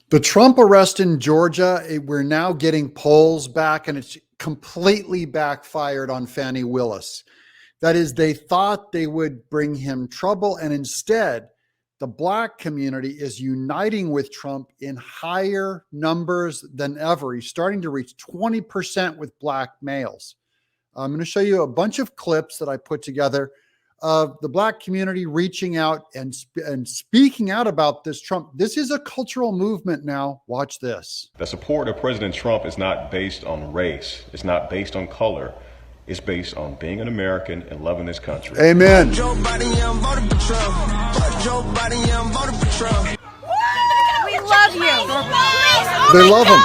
The Trump arrest in Georgia, we're now getting polls back, and it's completely backfired on Fani Willis. That is, they thought they would bring him trouble, and instead, the Black community is uniting with Trump in higher numbers than ever. He's starting to reach 20% with Black males. I'm going to show you a bunch of clips that I put together of the Black community reaching out and speaking out about this Trump. This is a cultural movement now. Watch this. The support of President Trump is not based on race. It's not based on color. It's based on being an American and loving this country. Amen. Joe Biden, yeah, I'm voting for Trump. Joe Biden, yeah, I'm voting for Trump. We love you. They love him.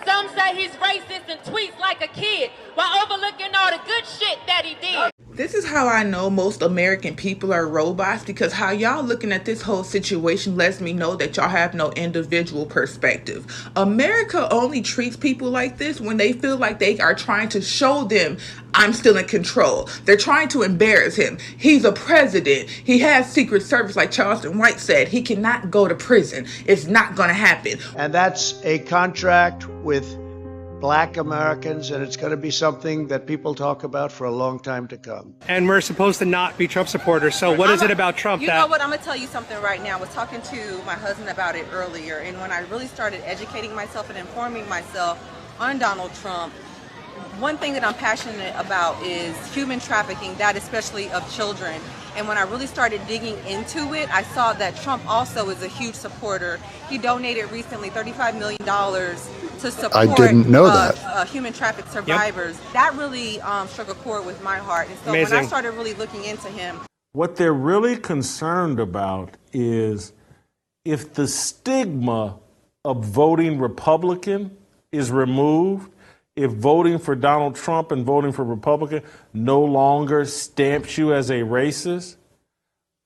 Some say he's racist and tweets like a kid while overlooking all the good shit that he did. This is how I know most American people are robots, because how y'all looking at this whole situation lets me know that y'all have no individual perspective. America only treats people like this when they feel like they are trying to show them I'm still in control. They're trying to embarrass him. He's a president. He has Secret Service, like Charleston White said. He cannot go to prison. It's not going to happen. And that's a contract with Black Americans, and it's going to be something that people talk about for a long time to come. And we're supposed to not be Trump supporters, so what is it about Trump You know what, I'm going to tell you something right now. I was talking to my husband about it earlier, and when I really started educating myself and informing myself on Donald Trump, one thing that I'm passionate about is human trafficking, that especially of children. And when I really started digging into it, I saw that Trump also is a huge supporter. He donated recently $35 million to support I didn't know that. Human traffic survivors. Yep. That really struck a chord with my heart. And so Amazing. when I started really looking into him. What they're really concerned about is if the stigma of voting Republican is removed, if voting for Donald Trump and voting for Republican no longer stamps you as a racist,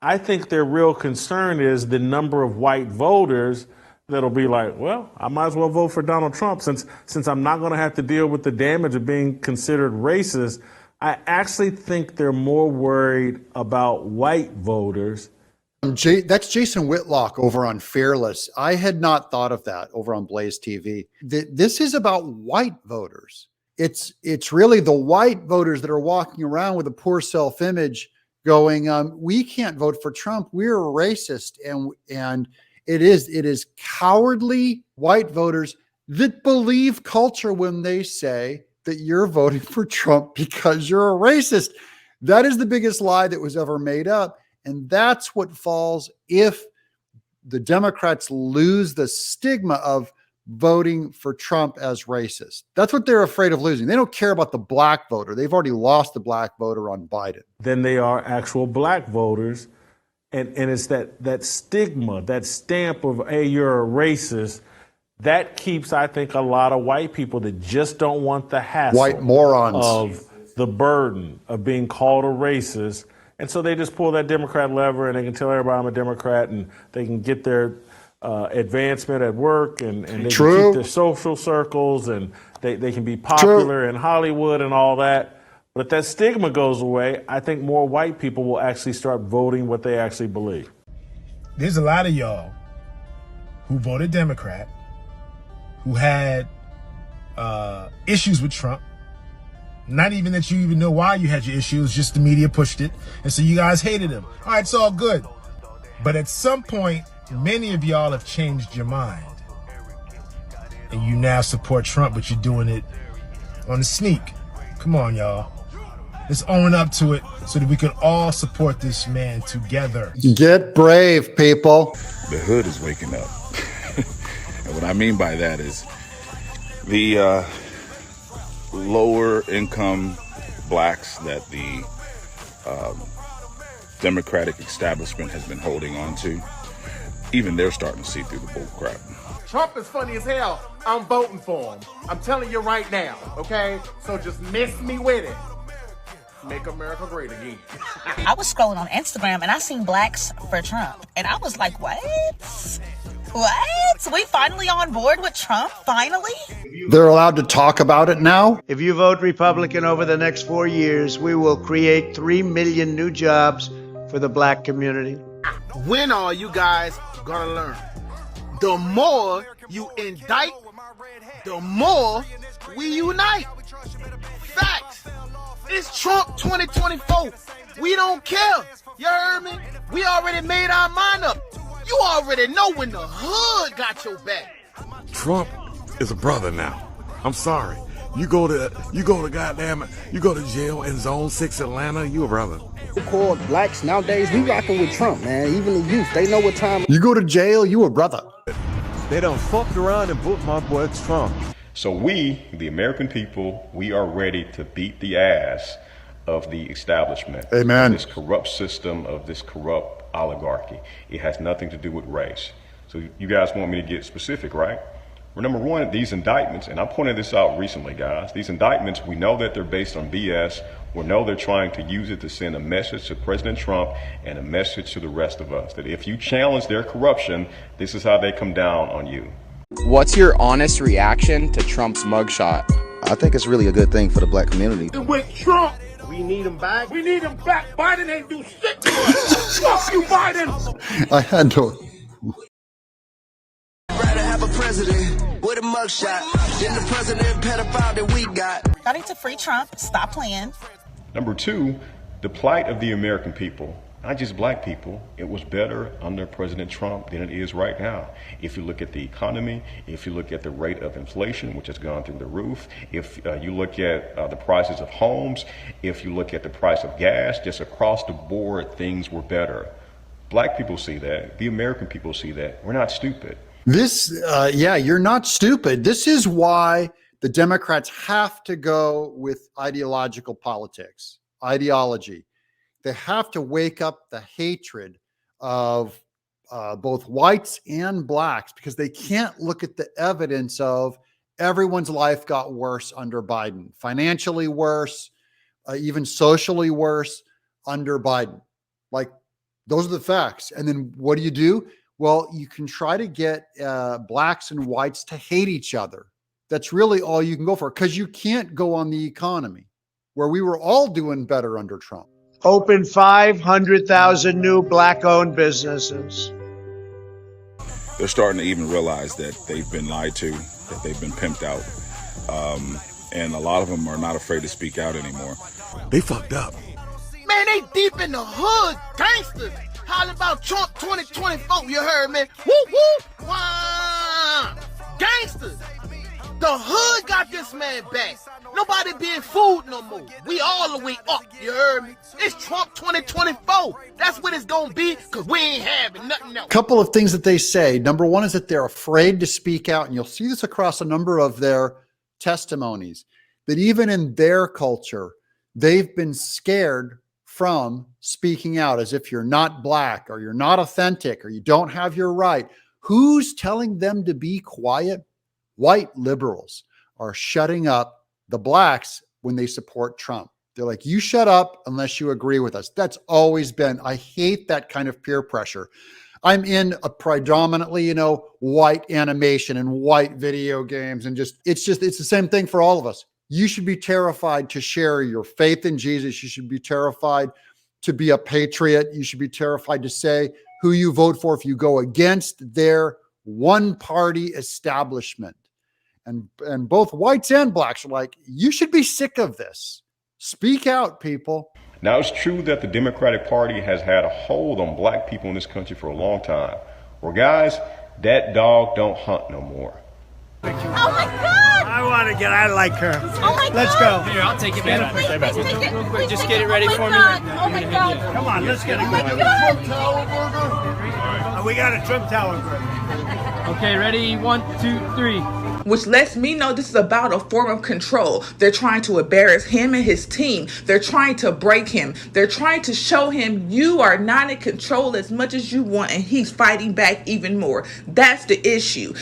I think their real concern is the number of white voters that'll be like, well, I might as well vote for Donald Trump since I'm not going to have to deal with the damage of being considered racist. I actually think they're more worried about white voters. That's Jason Whitlock over on Fearless. I had not thought of that over on Blaze TV. This is about white voters. It's really the white voters that are walking around with a poor self-image going, we can't vote for Trump. We're racist. And it is cowardly white voters that believe culture when they say that you're voting for Trump because you're a racist. That is the biggest lie that was ever made up. And that's what falls if the Democrats lose the stigma of voting for Trump as racist. That's what they're afraid of losing. They don't care about the Black voter. They've already lost the Black voter on Biden. Then they are actual Black voters. And it's that stigma, that stamp of, hey, you're a racist, that keeps, I think, a lot of white people that just don't want the hassle. White morons. Of the burden of being called a racist. And so they just pull that Democrat lever and they can tell everybody I'm a Democrat and they can get their advancement at work and they can keep their social circles and they can be popular in Hollywood and all that. But if that stigma goes away, I think more white people will actually start voting what they actually believe. There's a lot of y'all who voted Democrat, who had issues with Trump. Not even that you even know why you had your issues, just the media pushed it. And so you guys hated him. All right, it's all good. But at some point, many of y'all have changed your mind. And you now support Trump, but you're doing it on the sneak. Come on, y'all. Let's own up to it so that we can all support this man together. Get brave, people. The hood is waking up. And what I mean by that is the lower income blacks that the Democratic establishment has been holding on to, even they're starting to see through the bull crap. Trump is funny as hell. I'm voting for him. I'm telling you right now, okay? So just miss me with it. Make America great again. I was scrolling on Instagram and I seen Blacks for Trump. And I was like, what? What? We finally on board with Trump? Finally? They're allowed to talk about it now? If you vote Republican over the next 4 years, we will create 3 million new jobs for the Black community. When are you guys gonna learn? The more you indict, the more we unite. Facts. It's Trump 2024. We don't care. You heard me? We already made our mind up. You already know when the hood got your back. Trump is a brother now. I'm sorry. You go to jail in Zone 6 Atlanta, you a brother. Called blacks nowadays, we rocking with Trump, man. Even the youth, they know what time. You go to jail, you a brother. They done fucked around and booked my boy Trump. So we, the American people, we are ready to beat the ass of the establishment. Amen. Of this corrupt system, of this corrupt oligarchy. It has nothing to do with race. So you guys want me to get specific, right? Well, number one, these indictments, and I pointed this out recently, guys, these indictments, we know that they're based on BS. We know they're trying to use it to send a message to President Trump and a message to the rest of us, that if you challenge their corruption, this is how they come down on you. What's your honest reaction to Trump's mugshot? I think it's really a good thing for the black community. With Trump, we need him back. We need him back. Biden ain't do shit to us. Fuck you, Biden. I had to. Rather have a president with a mugshot than the president pedophile that we got. Y'all need to free Trump. Stop playing. Number two, the plight of the American people, not just black people, it was better under President Trump than it is right now. If you look at the economy, if you look at the rate of inflation, which has gone through the roof, if you look at the prices of homes, if you look at the price of gas, just across the board, things were better. Black people see that. The American people see that. We're not stupid. You're not stupid. This is why the Democrats have to go with ideological politics, ideology. They have to wake up the hatred of both whites and blacks, because they can't look at the evidence of everyone's life got worse under Biden, financially worse, even socially worse under Biden. Like, those are the facts. And then what do? Well, you can try to get blacks and whites to hate each other. That's really all you can go for, because you can't go on the economy, where we were all doing better under Trump. Open 500,000 new black-owned businesses. They're starting to even realize that they've been lied to, that they've been pimped out. And a lot of them are not afraid to speak out anymore. They fucked up. Man, they deep in the hood, gangsters. Hollering about Trump 2024, you heard me? Whoop, whoop, wah. Gangsters. The hood got this man back. Nobody being fooled no more. We all the way up, you heard me? It's Trump 2024. That's what it's gonna be, because we ain't having nothing else. Couple of things that they say. Number one is that they're afraid to speak out, and you'll see this across a number of their testimonies, that even in their culture, they've been scared from speaking out, as if you're not black or you're not authentic or you don't have your right. Who's telling them to be quiet? White liberals are shutting up the blacks when they support Trump. They're like, you shut up unless you agree with us. That's always been, I hate that kind of peer pressure. I'm in a predominantly, white animation and white video games, and it's the same thing for all of us. You should be terrified to share your faith in Jesus. You should be terrified to be a patriot. You should be terrified to say who you vote for if you go against their one-party establishment. And both whites and blacks are like, you should be sick of this. Speak out, people. Now, it's true that the Democratic Party has had a hold on black people in this country for a long time. Well, guys, that dog don't hunt no more. Oh my God! I want to get. I like her. Oh my God! Let's go. Here, I'll take it back. Real quick, just get it ready for me. Oh my God! Come on, let's get it going. We got a Trump Tower burger. Okay, ready? 1, 2, 3. Which lets me know this is about a form of control. They're trying to embarrass him and his team. They're trying to break him. They're trying to show him you are not in control as much as you want, and he's fighting back even more. That's the issue.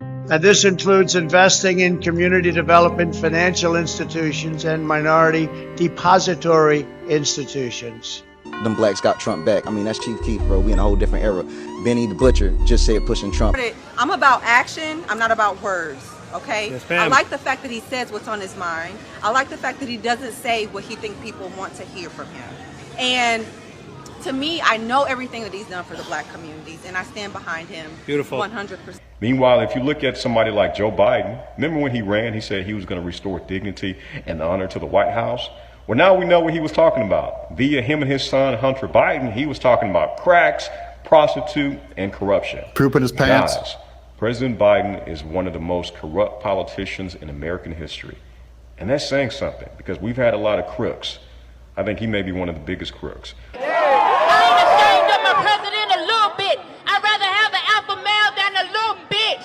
And this includes investing in community development, financial institutions, and minority depository institutions. Them blacks got Trump back. I mean, that's Chief Keef, bro. We in a whole different era. Benny the Butcher just said pushing Trump. I'm about action. I'm not about words. Okay? Yes, ma'am. I like the fact that he says what's on his mind. I like the fact that he doesn't say what he thinks people want to hear from him. And to me, I know everything that he's done for the black communities, and I stand behind him. Beautiful. 100%. Meanwhile, if you look at somebody like Joe Biden, remember when he ran, he said he was going to restore dignity and honor to the White House? Well, now we know what he was talking about. Via him and his son, Hunter Biden, he was talking about cracks, prostitute, and corruption. Poop in his pants. Guys, President Biden is one of the most corrupt politicians in American history. And that's saying something, because we've had a lot of crooks. I think he may be one of the biggest crooks. I ain't ashamed of my president a little bit. I'd rather have an alpha male than a little bitch.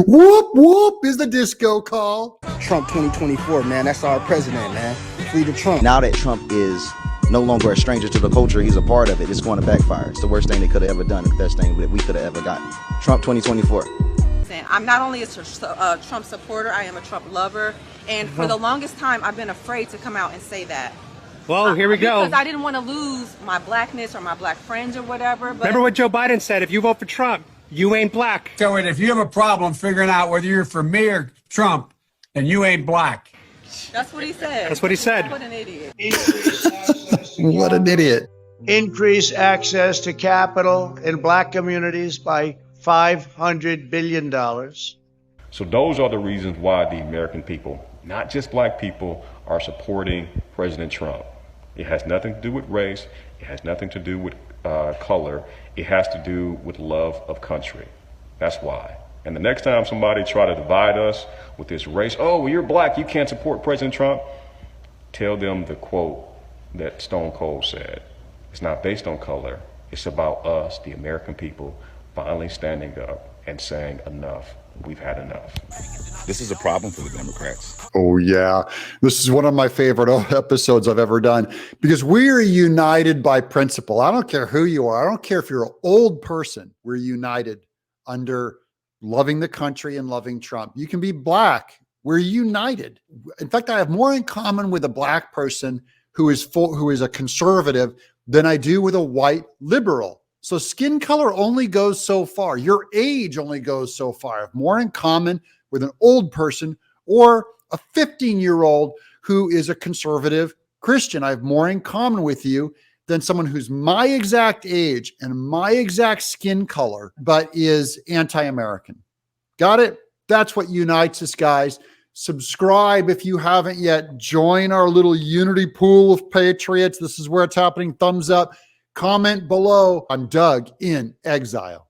Whoop, whoop is the disco call. Trump 2024, man. That's our president, man. Free to Trump. Now that Trump is no longer a stranger to the culture, he's a part of it. It's going to backfire. It's the worst thing they could have ever done, and the best thing that we could have ever gotten. Trump 2024. I'm not only a Trump supporter, I am a Trump lover. And for the longest time, I've been afraid to come out and say that. Well, here we go. Because I didn't want to lose my blackness or my black friends or whatever. But Remember what Joe Biden said, if you vote for Trump, you ain't black. So if you have a problem figuring out whether you're for me or Trump, then you ain't black. That's what he said. That's what he said. What an idiot. What an idiot. Increase access to capital in black communities by $500 billion. So those are the reasons why the American people, not just black people, are supporting President Trump. It has nothing to do with race. It has nothing to do with color. It has to do with love of country. That's why. And the next time somebody try to divide us with this race, oh, well, you're black, you can't support President Trump, tell them the quote that Stone Cold said. It's not based on color. It's about us, the American people, finally standing up and saying enough. We've had enough. This is a problem for the Democrats. Oh, yeah. This is one of my favorite episodes I've ever done because we are united by principle. I don't care who you are. I don't care if you're an old person. We're united under loving the country and loving Trump. You can be black. We're united. In fact, I have more in common with a black person who is a conservative than I do with a white liberal. So skin color only goes so far. Your age only goes so far. I have more in common with an old person or a 15-year-old who is a conservative Christian. I have more in common with you than someone who's my exact age and my exact skin color, but is anti-American. Got it? That's what unites us, guys. Subscribe if you haven't yet. Join our little unity pool of patriots. This is where it's happening. Thumbs up. Comment below. I'm Doug in Exile.